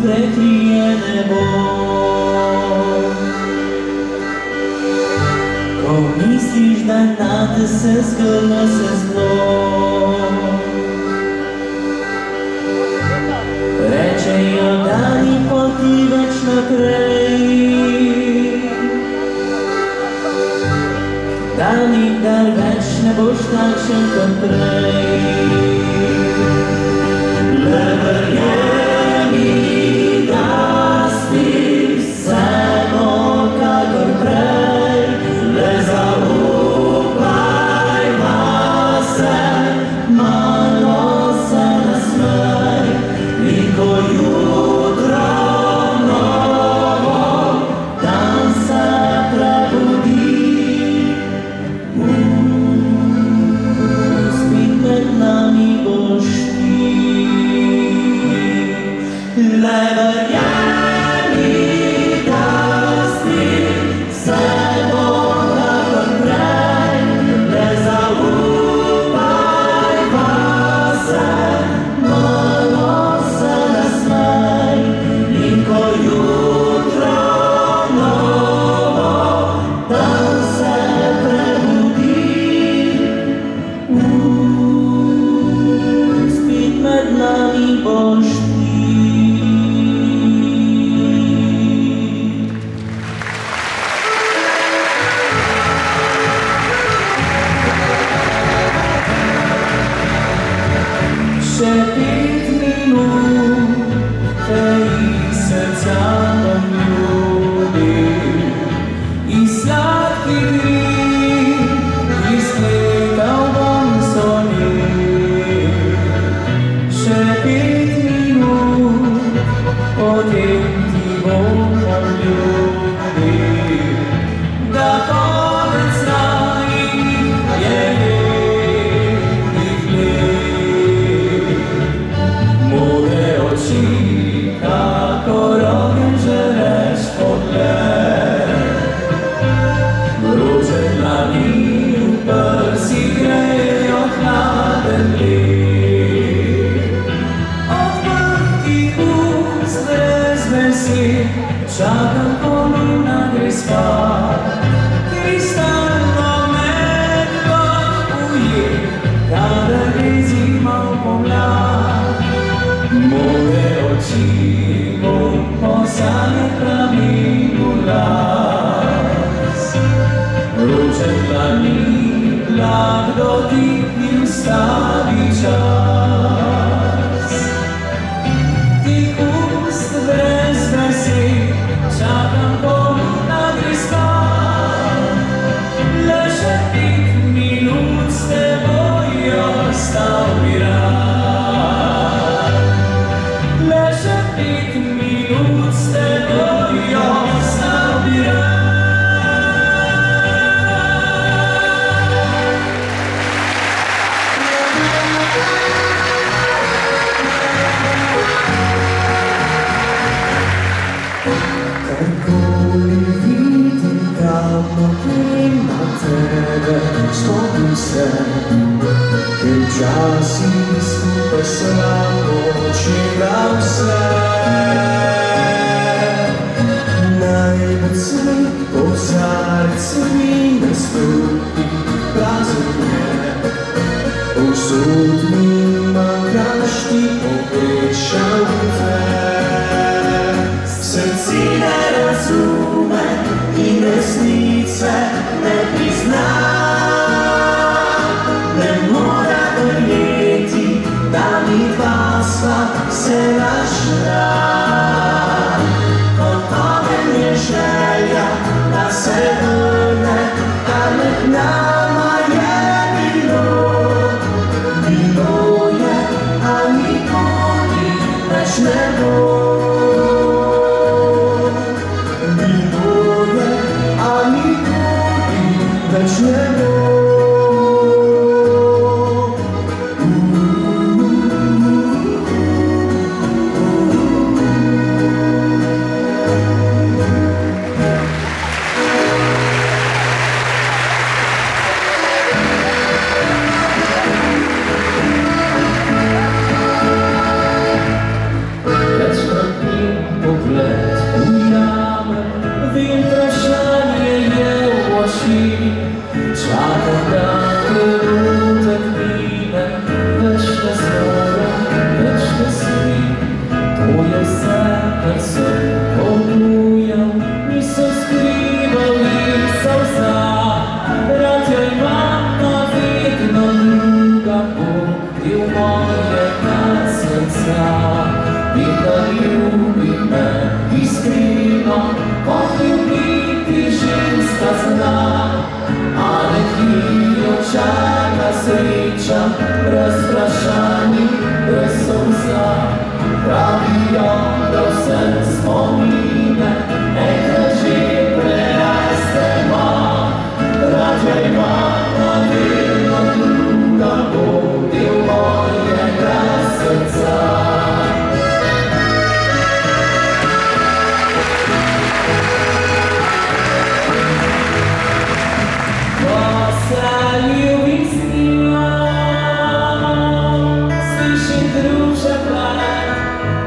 prekryje nebo. Ko misliš, da nate se zgrlo se zlo, rečejo, da ni poti več naprej, da nikdar več ne boš takšen kot prej. Le verjemi, da spiš vseeno kakor prej, le zaupaj vase, malo se nasmej, in ko jutro novo dan se prebudi, spet med nami boš ti. Le verjemi, da spet vse bo kakor prej, le zaupaj vase, malo se nasmej, in ko jutro novo dan se prebudi, spet med nami boš ti. Še 5 minut te iz srca bom ljubil, iz sladkih grih izkletal bom solil. Še 5 minut, potem ti bom ljubil, da konec najnih je lepih let. Modre oči, kakor ogenj žareš pogled, vroče dlani v prsi grejo hladen led. Odprtih ust brez besed čakam, ko luna gre spat, kristalno medlo ujet, kadar gre zima v pomlad. Moje oči bom posane pravi v las, vroče dlani blag dotik in ustavi čas. Tih ust brez besed čakam, ko luna gre spat, le še 5 minut s teboj ostal bi rad. Le še 5 minut s teboj ostal bi rad. Karkoli vidim, kamor grem na tebe, stopim se, ker včasih skupaj slabo čiram vse. Najbolj cvet kozarec vina stopi, prazen je, povsod mi manjkaš ti, pogrešam te. Srce ne razume in resnice ne prizna, ne mora verjeti, serca, pravijo, da vse spomine nekaj prerastemo, rađe imamo vedno druga budi mojega srca. Ko se ljubim s njima, slišim druže plet,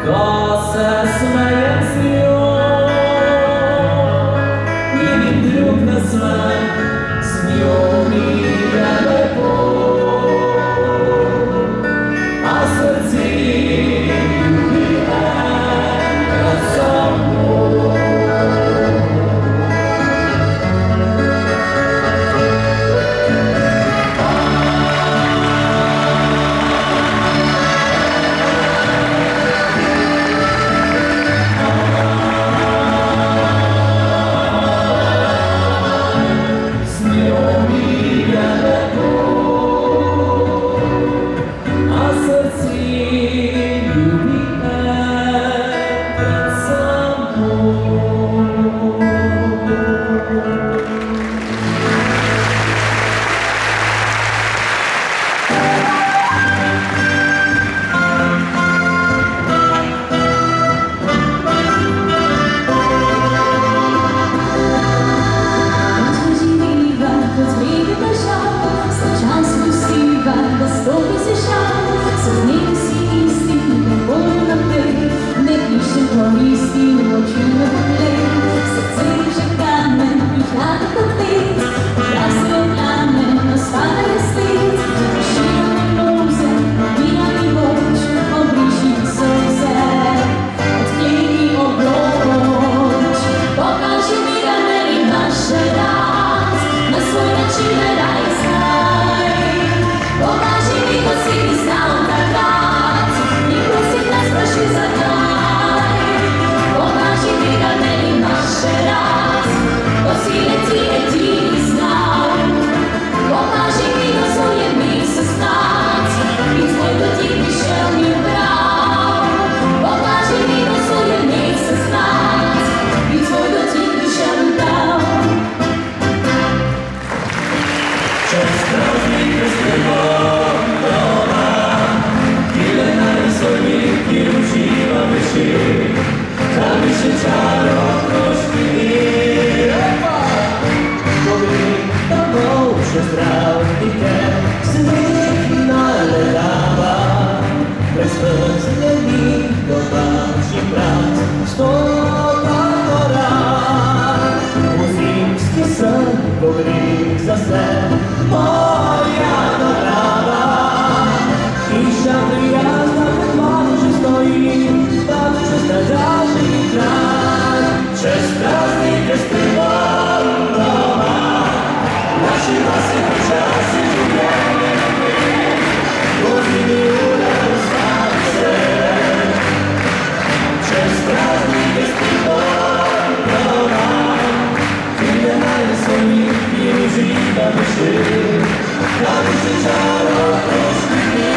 ko se smejem s njom, vidim drug na svet, s njom mi je lepo, a srce ljubi enkrat samo. Pogrik zase moja dobrava, hiša prijazna kad može stoji, baviće stražaši kraj. Čez praznike s tebom doma, naši glasi počasi življenje pozimi uran slavce. Čez praznike s tebom doma, idemo je svojih i uživa više, da bi se čaro prošli dni.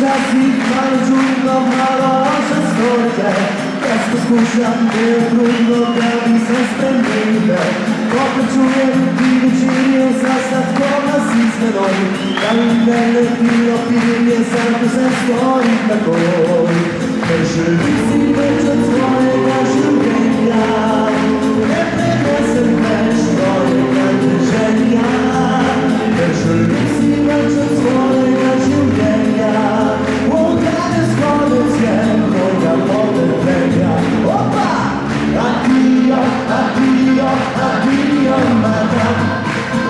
Časih malo čudno, malo žestolite, kad poskušam te trudno da bi se spremile. Opet čujem ti učinio zasad koga si smenoj, da mi mene ti opinje, zato se stoji takoj. Jer želim si već od svojega življenja, ne prenesem već tvojega drženja. Jer želim si već od svojega življenja, mojega potrpljenja. Opa! Addio, addio, addio, madam.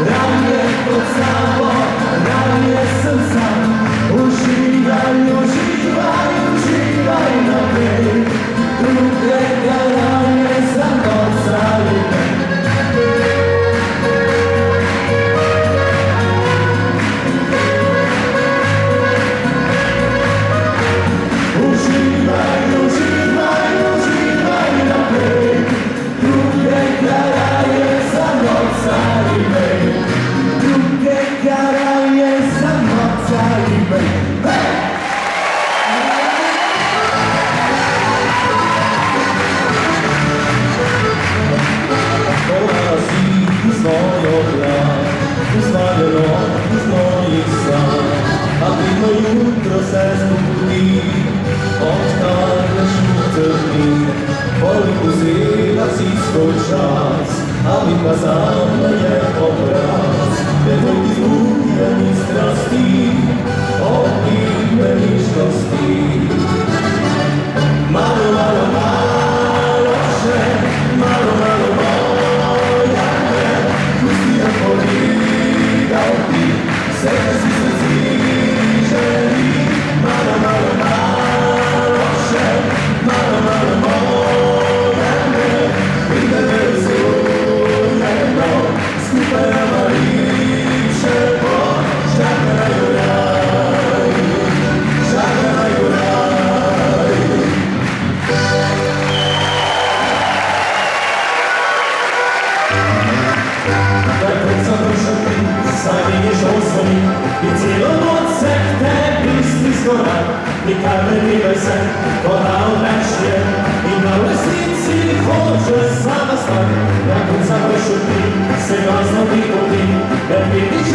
Ranie pod samo, ranie sam sam. Uživaj, uživaj, uživaj na mnie. Drugega se zbudi, odklanjaš utrni, volim uzivat si svoj čas, ali kazam da je obraz, jer tvoj ti zvuk je ni strasti, od ime ličnosti. Malo, malo, malo še, malo, malo, moja me, pusti da poligao ti, sebe si se zviželi. Malo, malo, malo še, malo, malo, moja me, vide me razumemo, skupaj nama ličemo, šakaraju raj, šakaraju raj. Zawijesz osłoni i całą noc tebi zgora. Nikad nie bywaj se, kochał wreszcie i na łysnicy chodzę sama stać. Jak on zaprosił mi, se go znowu kupi, jak widzisz